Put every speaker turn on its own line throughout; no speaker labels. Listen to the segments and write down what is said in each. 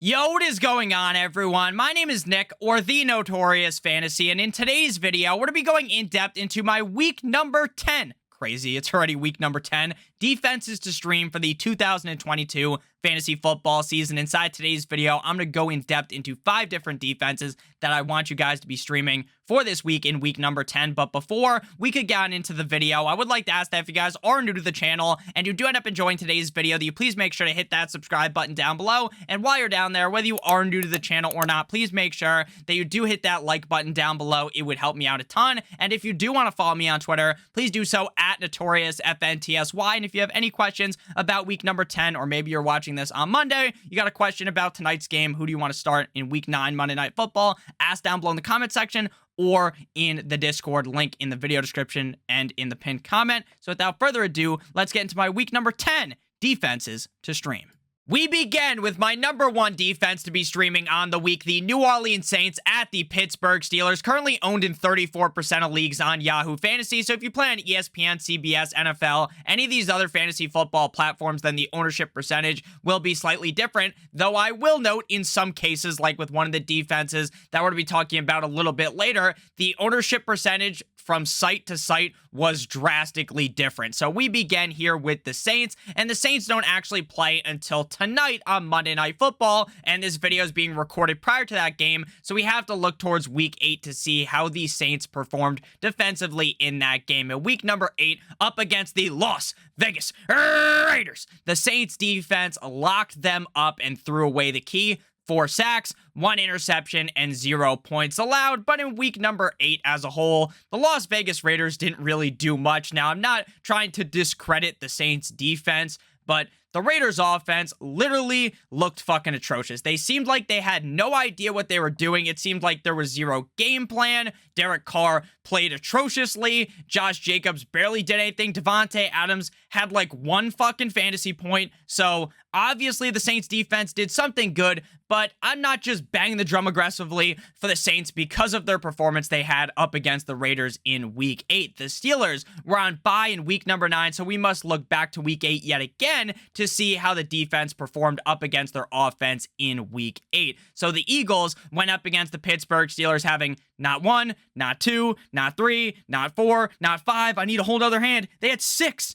Yo, what is going on, everyone? My name is Nick, or The Notorious Fantasy, and in today's video, we're going to be going in-depth into my week number 10. Crazy, it's already week number 10. Defenses to stream for the 2022 fantasy football season. Inside today's video, I'm going to go in depth into 5 different defenses that I want you guys to be streaming for this week in week number 10. But before we could get on into the video, I would like to ask that if you guys are new to the channel and you do end up enjoying today's video, that you please make sure to hit that subscribe button down below. And while you're down there, whether you are new to the channel or not, please make sure that you do hit that like button down below. It would help me out a ton. And if you do want to follow me on Twitter, please do so at NotoriousFNTSY. And if you have any questions about week number 10, or maybe you're watching this on Monday, you got a question about tonight's game, who do you want to start in week 9 Monday Night Football, ask down below in the comment section or in the Discord, link in the video description and in the pinned comment. So without further ado, let's get into my week number 10 defenses to stream. We begin with my number 1 defense to be streaming on the week, the New Orleans Saints at the Pittsburgh Steelers, currently owned in 34% of leagues on Yahoo Fantasy. So if you play on ESPN, CBS, NFL, any of these other fantasy football platforms, then the ownership percentage will be slightly different. Though I will note in some cases, like with one of the defenses that we're going to be talking about a little bit later, the ownership percentage from site to site was drastically different. So we begin here with the Saints, and the Saints don't actually play until tonight on Monday Night Football, and this video is being recorded prior to that game, so we have to look towards week 8 to see how the Saints performed defensively in that game. In week number 8, up against the Las Vegas Raiders, the Saints defense locked them up and threw away the key. 4 sacks, 1 interception, and 0 points allowed. But in week number 8 as a whole, the Las Vegas Raiders didn't really do much. Now, I'm not trying to discredit the Saints defense, but the Raiders offense literally looked fucking atrocious. They seemed like they had no idea what they were doing. It seemed like there was zero game plan. Derek Carr played atrociously. Josh Jacobs barely did anything. Devontae Adams had like 1 fucking fantasy point. So obviously the Saints defense did something good, but I'm not just banging the drum aggressively for the Saints because of their performance they had up against the Raiders in week 8. The Steelers were on bye in week number 9, so we must look back to week 8 yet again to see how the defense performed up against their offense in week 8. So the Eagles went up against the Pittsburgh Steelers having not 1, not 2, not 3, not 4, not 5. I need a whole other hand. They had 6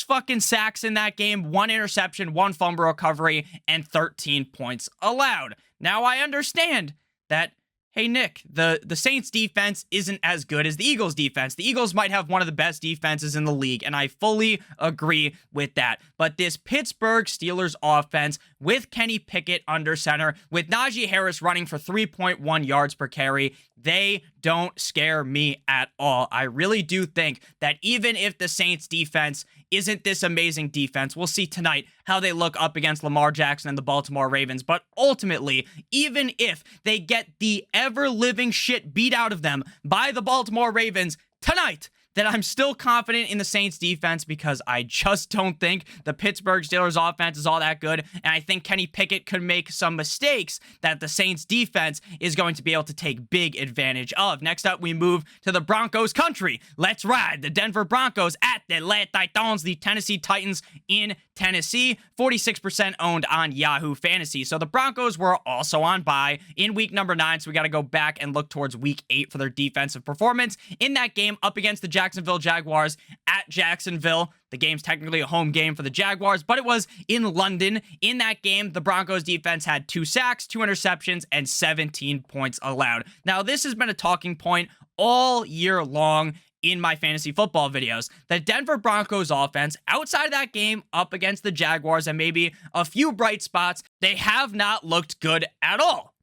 fucking sacks in that game, 1 interception, 1 fumble recovery, and 13 points allowed. Now, I understand that, hey, Nick, the Saints defense isn't as good as the Eagles defense. The Eagles might have one of the best defenses in the league, and I fully agree with that. But this Pittsburgh Steelers offense, with Kenny Pickett under center, with Najee Harris running for 3.1 yards per carry, they don't scare me at all. I really do think that even if the Saints defense isn't this amazing defense, we'll see tonight how they look up against Lamar Jackson and the Baltimore Ravens. But ultimately, even if they get the ever-living shit beat out of them by the Baltimore Ravens tonight, that I'm still confident in the Saints defense because I just don't think the Pittsburgh Steelers offense is all that good. And I think Kenny Pickett could make some mistakes that the Saints defense is going to be able to take big advantage of. Next up, we move to the Broncos country. Let's ride the Denver Broncos at the La Titans, the Tennessee Titans in Tennessee, 46% owned on Yahoo Fantasy. So the Broncos were also on bye in week number 9, so we got to go back and look towards week 8 for their defensive performance. In that game, up against the Jacksonville Jaguars at Jacksonville, the game's technically a home game for the Jaguars, but it was in London. In that game, the Broncos defense had 2 sacks, 2 interceptions, and 17 points allowed. Now, this has been a talking point all year long in my fantasy football videos. The Denver Broncos offense, outside of that game up against the Jaguars and maybe a few bright spots, they have not looked good at all.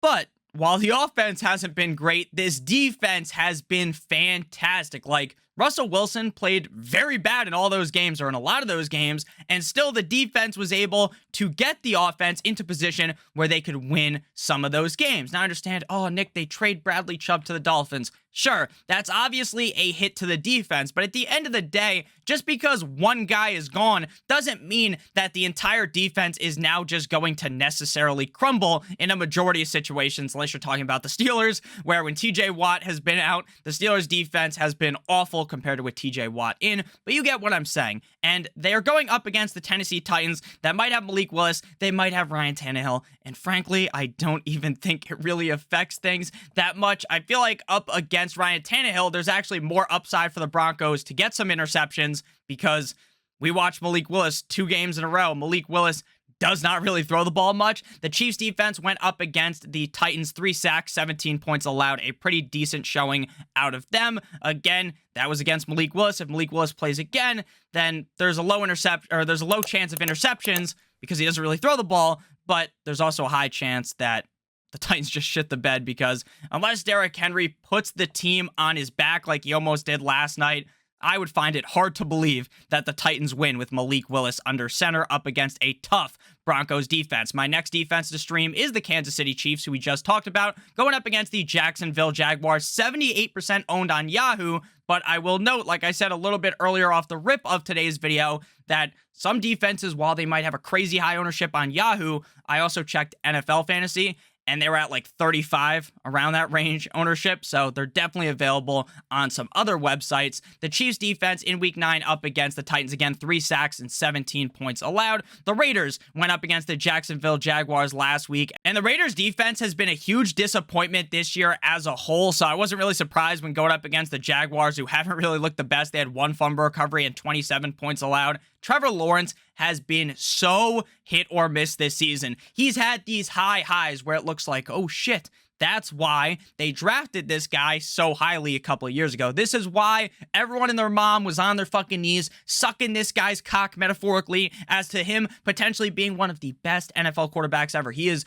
But while the offense hasn't been great, this defense has been fantastic. Like, Russell Wilson played very bad in all those games, or in a lot of those games, and still the defense was able to get the offense into position where they could win some of those games. Now, I understand, oh, Nick, they trade Bradley Chubb to the Dolphins. Sure, that's obviously a hit to the defense, but at the end of the day, just because one guy is gone doesn't mean that the entire defense is now just going to necessarily crumble in a majority of situations, unless you're talking about the Steelers, where when TJ Watt has been out, the Steelers defense has been awful compared to with TJ Watt in, but you get what I'm saying. And they are going up against the Tennessee Titans that might have Malik Willis, they might have Ryan Tannehill, and frankly, I don't even think it really affects things that much. I feel like up against Ryan Tannehill, there's actually more upside for the Broncos to get some interceptions because we watched Malik Willis 2 games in a row. Malik Willis does not really throw the ball much. The Chiefs defense went up against the Titans, 3 sacks, 17 points allowed, a pretty decent showing out of them. Again, that was against Malik Willis. If Malik Willis plays again, then there's a low chance of interceptions because he doesn't really throw the ball, but there's also a high chance that the Titans just shit the bed because unless Derrick Henry puts the team on his back like he almost did last night, I would find it hard to believe that the Titans win with Malik Willis under center up against a tough Broncos defense. My next defense to stream is the Kansas City Chiefs, who we just talked about, going up against the Jacksonville Jaguars, 78% owned on Yahoo. But I will note, like I said a little bit earlier off the rip of today's video, that some defenses, while they might have a crazy high ownership on Yahoo, I also checked NFL Fantasy, and they were at like 35, around that range ownership, so they're definitely available on some other websites. The Chiefs defense in Week 9 up against the Titans again, 3 sacks and 17 points allowed. The Raiders went up against the Jacksonville Jaguars last week, and the Raiders defense has been a huge disappointment this year as a whole, so I wasn't really surprised when going up against the Jaguars, who haven't really looked the best. They had 1 fumble recovery and 27 points allowed. Trevor Lawrence has been so hit or miss this season. He's had these high highs where it looks like, oh shit, that's why they drafted this guy so highly a couple of years ago. This is why everyone and their mom was on their fucking knees sucking this guy's cock metaphorically as to him potentially being one of the best NFL quarterbacks ever. He's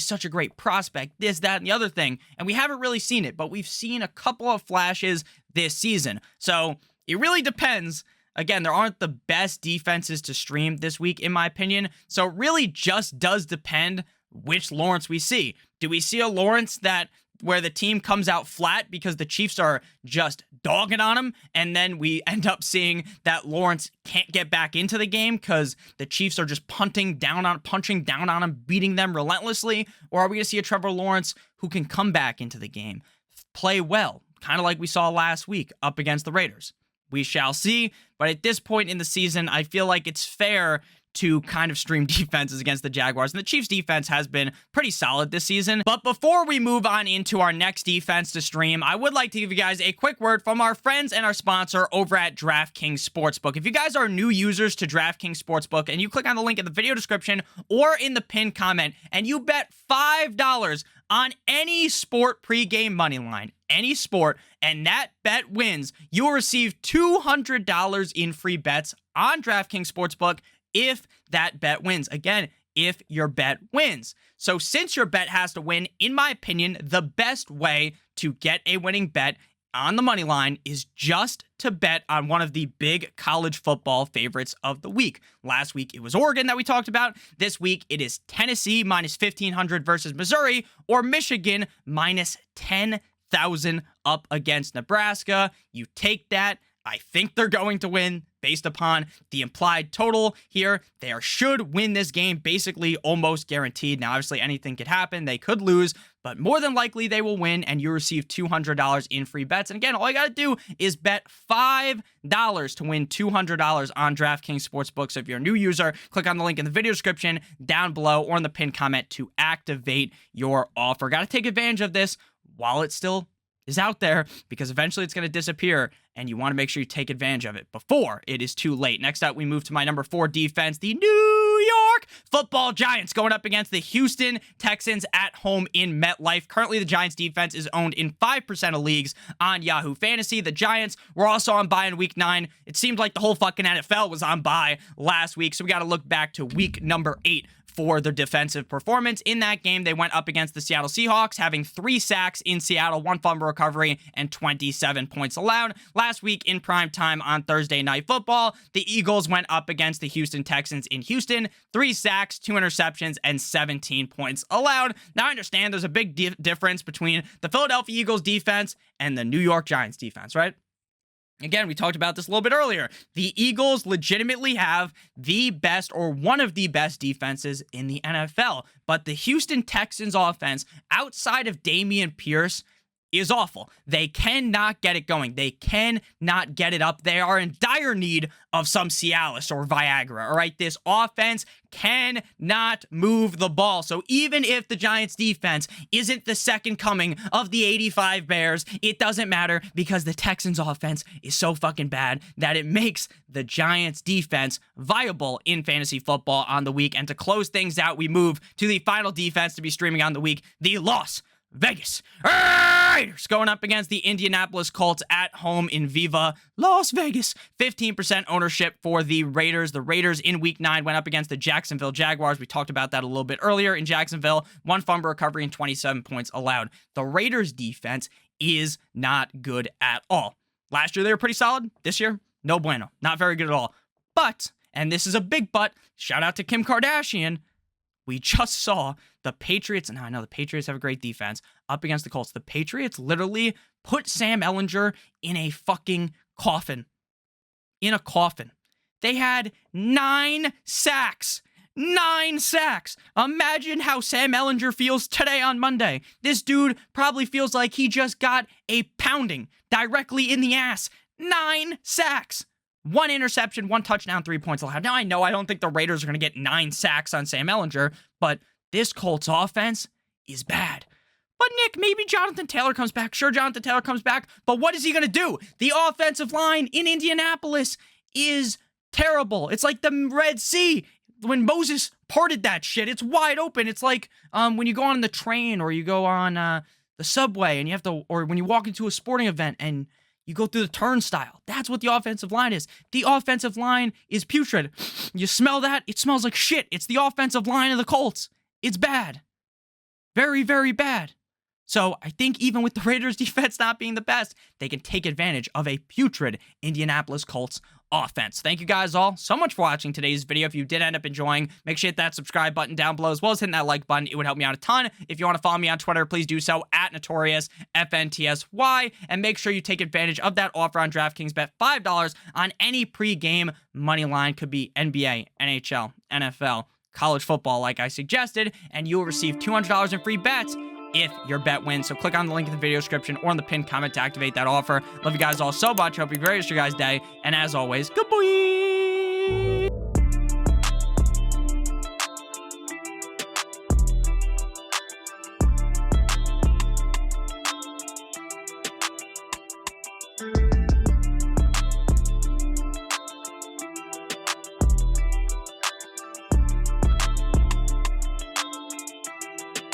such a great prospect, this, that, and the other thing. And we haven't really seen it, but we've seen a couple of flashes this season. So it really depends. Again, there aren't the best defenses to stream this week, in my opinion. So it really just does depend which Lawrence we see. Do we see a Lawrence where the team comes out flat because the Chiefs are just dogging on him, and then we end up seeing that Lawrence can't get back into the game because the Chiefs are just punching down on him, beating them relentlessly? Or are we going to see a Trevor Lawrence who can come back into the game, play well, kind of like we saw last week up against the Raiders? We shall see, but at this point in the season, I feel like it's fair to kind of stream defenses against the Jaguars, and the Chiefs defense has been pretty solid this season. But before we move on into our next defense to stream, I would like to give you guys a quick word from our friends and our sponsor over at DraftKings Sportsbook. If you guys are new users to DraftKings Sportsbook and you click on the link in the video description or in the pinned comment and you bet $5 on any sport pregame money line, any sport, and that bet wins, you will receive $200 in free bets on DraftKings Sportsbook if that bet wins. Again, if your bet wins. So since your bet has to win, in my opinion, the best way to get a winning bet on the money line is just to bet on one of the big college football favorites of the week. Last week, it was Oregon that we talked about. This week, it is Tennessee minus 1,500 versus Missouri, or Michigan minus 10,000 up against Nebraska. You take that. I think they're going to win based upon the implied total here. They should win this game, basically almost guaranteed. Now, obviously, anything could happen. They could lose, but more than likely they will win, and you receive $200 in free bets. And again, all you got to do is bet $5 to win $200 on DraftKings Sportsbook. So if you're a new user, click on the link in the video description down below or in the pinned comment to activate your offer. Got to take advantage of this while it still is out there, because eventually it's going to disappear, and you want to make sure you take advantage of it before it is too late. Next up, we move to my number 4 defense, the New York Football Giants, going up against the Houston Texans at home in MetLife. Currently, the Giants defense is owned in 5% of leagues on Yahoo Fantasy. The Giants were also on bye in Week 9. It seemed like the whole fucking NFL was on bye last week, so we got to look back to Week number 8 for their defensive performance. In that game, they went up against the Seattle Seahawks, having 3 sacks in Seattle, 1 fumble recovery, and 27 points allowed. Last week in prime time on Thursday Night Football, the Eagles went up against the Houston Texans in Houston, 3 sacks, 2 interceptions, and 17 points allowed. Now, I understand there's a big difference between the Philadelphia Eagles defense and the New York Giants defense, right? Again, we talked about this a little bit earlier. The Eagles legitimately have the best or one of the best defenses in the NFL. But the Houston Texans offense, outside of Dameon Pierce, is awful. They cannot get it going. They cannot get it up. They are in dire need of some Cialis or Viagra, all right? This offense cannot move the ball. So even if the Giants defense isn't the second coming of the 85 Bears, it doesn't matter because the Texans offense is so fucking bad that it makes the Giants defense viable in fantasy football on the week. And to close things out, we move to the final defense to be streaming on the week, the Las Vegas Raiders going up against the Indianapolis Colts at home in Viva Las Vegas. 15% ownership for the Raiders. The Raiders in week 9 went up against the Jacksonville Jaguars. We talked about that a little bit earlier in Jacksonville. 1 fumble recovery and 27 points allowed. The Raiders defense is not good at all. Last year they were pretty solid. This year, no bueno. Not very good at all. But, and this is a big but, shout out to Kim Kardashian, we just saw the Patriots, and I know the Patriots have a great defense, up against the Colts. The Patriots literally put Sam Ehlinger in a fucking coffin. In a coffin. They had 9 sacks. 9 sacks. Imagine how Sam Ehlinger feels today on Monday. This dude probably feels like he just got a pounding directly in the ass. 9 sacks. 1 interception, 1 touchdown, 3 points allowed. Now, I know I don't think the Raiders are going to get 9 sacks on Sam Ehlinger, but this Colts offense is bad. But Nick, maybe Jonathan Taylor comes back. Sure, Jonathan Taylor comes back, but what is he going to do? The offensive line in Indianapolis is terrible. It's like the Red Sea. When Moses parted that shit, it's wide open. It's like when you go on the train or you go on the subway and you have to, or when you walk into a sporting event and you go through the turnstile. That's what the offensive line is. The offensive line is putrid. You smell that? It smells like shit. It's the offensive line of the Colts. It's bad. Very, very bad. So I think even with the Raiders defense not being the best, they can take advantage of a putrid Indianapolis Colts offense. Thank you guys all so much for watching today's video. If you did end up enjoying, make sure you hit that subscribe button down below as well as hitting that like button. It would help me out a ton. If you want to follow me on Twitter, please do so at NotoriousFNTSY. And make sure you take advantage of that offer on DraftKings. Bet $5 on any pregame money line. Could be NBA, NHL, NFL, college football like I suggested. And you will receive $200 in free bets if your bet wins. So click on the link in the video description or in the pinned comment to activate that offer. Love you guys all so much. Hope you have a great rest of your guys' day. And as always, good boy.